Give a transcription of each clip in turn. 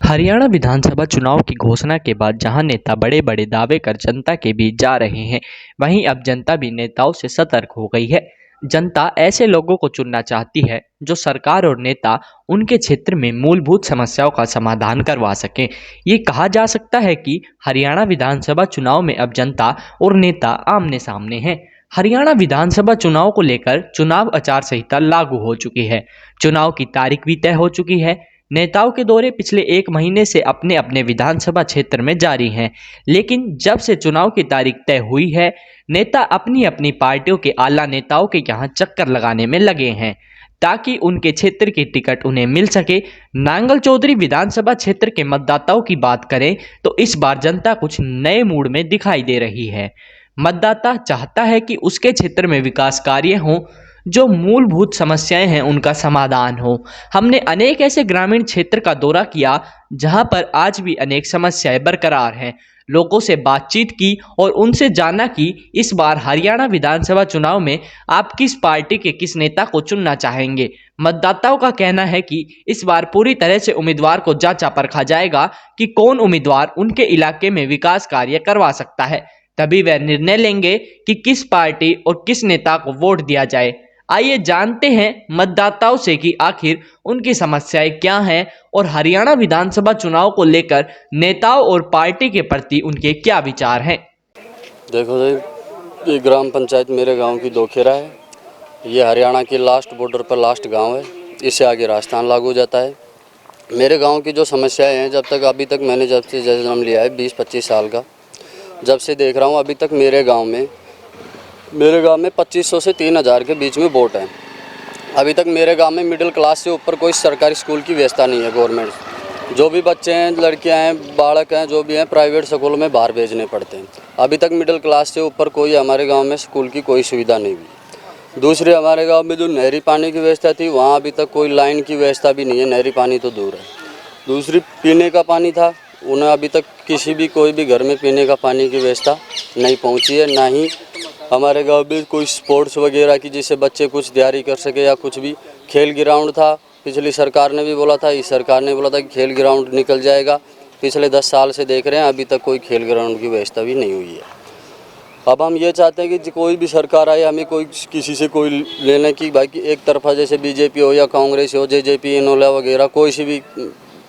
हरियाणा विधानसभा चुनाव की घोषणा के बाद जहां नेता बड़े बड़े दावे कर जनता के बीच जा रहे हैं, वहीं अब जनता भी नेताओं से सतर्क हो गई है। जनता ऐसे लोगों को चुनना चाहती है जो सरकार और नेता उनके क्षेत्र में मूलभूत समस्याओं का समाधान करवा सकें। ये कहा जा सकता है कि हरियाणा विधानसभा चुनाव में अब जनता और नेता आमने सामने हैं। हरियाणा विधानसभा चुनाव को लेकर चुनाव आचार संहिता लागू हो चुकी है। चुनाव की तारीख भी तय हो चुकी है। नेताओं के दौरे पिछले 1 महीने से अपने अपने विधानसभा क्षेत्र में जारी हैं, लेकिन जब से चुनाव की तारीख तय हुई है, नेता अपनी अपनी पार्टियों के आला नेताओं के यहाँ चक्कर लगाने में लगे हैं ताकि उनके क्षेत्र की टिकट उन्हें मिल सके। नांगल चौधरी विधानसभा क्षेत्र के मतदाताओं की बात करें तो इस बार जनता कुछ नए मूड में दिखाई दे रही है। मतदाता चाहता है कि उसके क्षेत्र में विकास कार्य हों, जो मूलभूत समस्याएं हैं उनका समाधान हो। हमने अनेक ऐसे ग्रामीण क्षेत्र का दौरा किया जहां पर आज भी अनेक समस्याएं बरकरार हैं। लोगों से बातचीत की और उनसे जाना कि इस बार हरियाणा विधानसभा चुनाव में आप किस पार्टी के किस नेता को चुनना चाहेंगे। मतदाताओं का कहना है कि इस बार पूरी तरह से उम्मीदवार को जांचा परखा जाएगा कि कौन उम्मीदवार उनके इलाके में विकास कार्य करवा सकता है। तभी वह निर्णय लेंगे कि किस पार्टी और किस नेता को वोट दिया जाए। आइए जानते हैं मतदाताओं से कि आखिर उनकी समस्याएं क्या हैं और हरियाणा विधानसभा चुनाव को लेकर नेताओं और पार्टी के प्रति उनके क्या विचार हैं। देखो जी, ये ग्राम पंचायत मेरे गांव की दोखेरा है। ये हरियाणा की लास्ट बॉर्डर पर लास्ट गांव है। इससे आगे राजस्थान लागू हो जाता है। मेरे गांव की जो समस्याएं हैं, अभी तक मैंने जब से जन्म लिया है 20-25 साल का, जब से देख रहा हूँ अभी तक मेरे गांव में 2500 से 3000 के बीच में वोट है। अभी तक मेरे गांव में मिडिल क्लास से ऊपर कोई सरकारी स्कूल की व्यवस्था नहीं है। गवर्नमेंट जो भी बच्चे हैं, लड़कियां हैं, बालक हैं, जो भी हैं, प्राइवेट स्कूलों में बाहर भेजने पड़ते हैं। अभी तक मिडिल क्लास से ऊपर कोई हमारे गांव में स्कूल की कोई सुविधा नहीं हुई। दूसरे हमारे गांव में जो नहरी पानी की व्यवस्था थी, वहाँ अभी तक कोई लाइन की व्यवस्था भी नहीं है। नहरी पानी तो दूर है। दूसरी पीने का पानी था, उन्हें अभी तक किसी भी कोई भी घर में पीने का पानी की व्यवस्था नहीं पहुँची है। ना ही हमारे गांव में कोई स्पोर्ट्स वगैरह की जिससे बच्चे कुछ तैयारी कर सके या कुछ भी। खेल ग्राउंड था, पिछली सरकार ने भी बोला था, इस सरकार ने बोला था कि खेल ग्राउंड निकल जाएगा। पिछले 10 साल से देख रहे हैं, अभी तक कोई खेल ग्राउंड की व्यवस्था भी नहीं हुई है। अब हम ये चाहते हैं कि कोई भी सरकार आए, हमें कोई किसी से कोई लेने की बाकी एक तरफा, जैसे बीजेपी हो या कांग्रेस हो, जेजेपी, इनोला वगैरह, कोई सी भी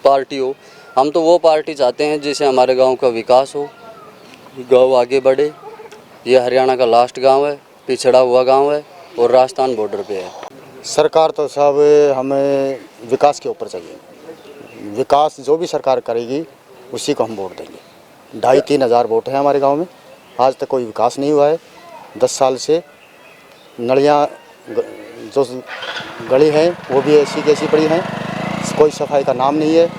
पार्टी हो, हम तो वो पार्टी चाहते हैं जिससे हमारे गाँव का विकास हो, गाँव आगे बढ़े। ये हरियाणा का लास्ट गांव है, पिछड़ा हुआ गांव है और राजस्थान बॉर्डर पे है। सरकार तो सब हमें विकास के ऊपर चाहिए। विकास जो भी सरकार करेगी उसी को हम वोट देंगे। 2,500-3 हज़ार वोट है हमारे गांव में। आज तक कोई विकास नहीं हुआ है। 10 साल से नलियाँ जो गली हैं वो भी ऐसी कैसी पड़ी हैं। कोई सफाई का नाम नहीं है।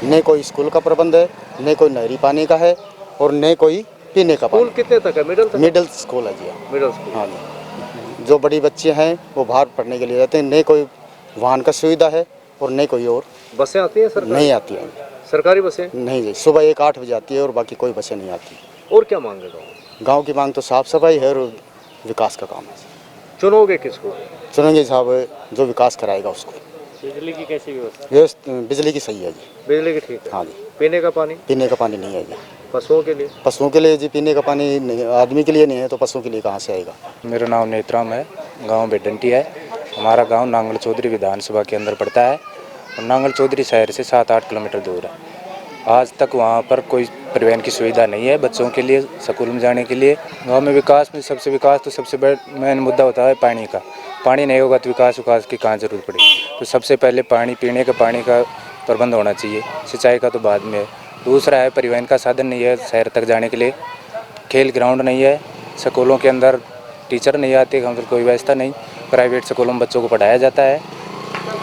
न कोई स्कूल का प्रबंध है, न कोई नहरी पानी का है और न कोई पीने का पानी। स्कूल कितने तक है? मिडिल स्कूल है जी। Middle school. हाँ जी। जो बड़ी बच्चे हैं वो बाहर पढ़ने के लिए जाते हैं। न कोई वाहन का सुविधा है और न कोई और बसें आती हैं सरकारी? नहीं आती हैं। सरकारी बसें नहीं जी, सुबह 1-8 बजे आती है और बाकी कोई बसें नहीं आती। और क्या मांग है गाँव की मांग तो साफ सफाई है और विकास का काम है। चुनोगे किसको? चुनेंगे साहब जो विकास कराएगा उसको। बिजली की कैसी व्यवस्था? बिजली की सही है जी। बिजली की ठीक है। हाँ जी। पीने का पानी? पीने का पानी नहीं है जी। पशुओं के लिए? पशुओं के लिए जी पीने का पानी नहीं, आदमी के लिए नहीं है तो पशुओं के लिए कहाँ से आएगा। मेरा नाम नेत्राम है, गांव बेडंटी है। हमारा गांव नांगल चौधरी विधानसभा के अंदर पड़ता है और नांगल चौधरी शहर से 7-8 किलोमीटर दूर है। आज तक वहां पर कोई परिवहन की सुविधा नहीं है बच्चों के लिए, स्कूल में जाने के लिए। गांव में विकास में सबसे बड़ा मेन मुद्दा होता है पानी का। पानी नहीं होगा तो विकास की कहाँ जरूरत पड़ेगी। तो सबसे पहले पानी, पीने का पानी का प्रबंध होना चाहिए। सिंचाई का तो बाद में है। दूसरा है परिवहन का साधन नहीं है शहर तक जाने के लिए। खेल ग्राउंड नहीं है। स्कूलों के अंदर टीचर नहीं आते, मतलब कोई व्यवस्था नहीं। प्राइवेट स्कूलों में बच्चों को पढ़ाया जाता है।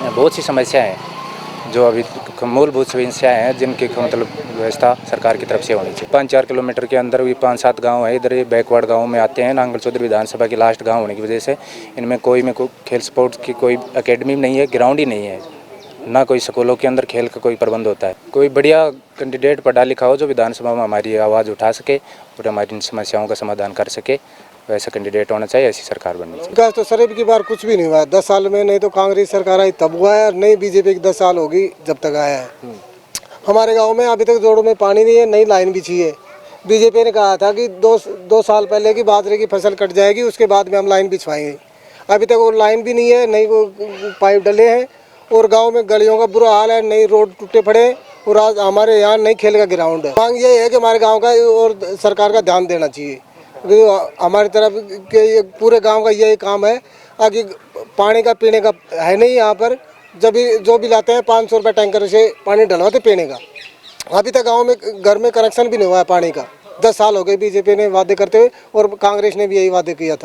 बहुत सी समस्याएं हैं जो अभी मूलभूत समस्याएं हैं जिनकी मतलब व्यवस्था सरकार की तरफ से होनी चाहिए। 5-4 किलोमीटर के अंदर भी 5-7 गांव है। इधर ये बैकवर्ड गाँव में आते हैं। नांगल चौधरी विधानसभा की लास्ट गाँव होने की वजह से इनमें कोई खेल स्पोर्ट्स की कोई अकेडमी नहीं है, ग्राउंड ही नहीं है। ना कोई स्कूलों के अंदर खेल का कोई प्रबंध होता है। कोई बढ़िया कैंडिडेट पढ़ा लिखा हो जो विधानसभा में हमारी आवाज़ उठा सके और हमारी इन समस्याओं का समाधान कर सके, वैसा कैंडिडेट होना चाहिए। ऐसी सरकार बननी चाहिए। विकास तो सर की बार कुछ भी नहीं हुआ है 10 साल में। नहीं तो कांग्रेस सरकार आई तब हुआ है, और नहीं बीजेपी की 10 साल होगी जब तक आया है। हमारे गांव में अभी तक जोड़ों में पानी नहीं है, नई लाइन बिछी है। बीजेपी ने कहा था कि दो साल पहले की बाजरे की फसल कट जाएगी, उसके बाद में हम लाइन बिछवाएंगे। अभी तक वो लाइन भी नहीं है, नई वो पाइप डले हैं और गांव में गलियों का बुरा हाल है, नई रोड टूटे पड़े हैं और आज हमारे यहाँ नई खेल का ग्राउंड है। मांग ये है कि हमारे गाँव का और सरकार का ध्यान देना चाहिए। हमारी तरफ के पूरे गांव का यही काम है। आगे पानी का पीने का है नहीं यहाँ पर, जब भी जो भी लाते हैं 500 रुपये टैंकर से पानी डलवाते पीने का। अभी तक गांव में घर में कनेक्शन भी नहीं हुआ है पानी का। 10 साल हो गए बीजेपी ने वादे करते हुए और कांग्रेस ने भी यही वादे किया था।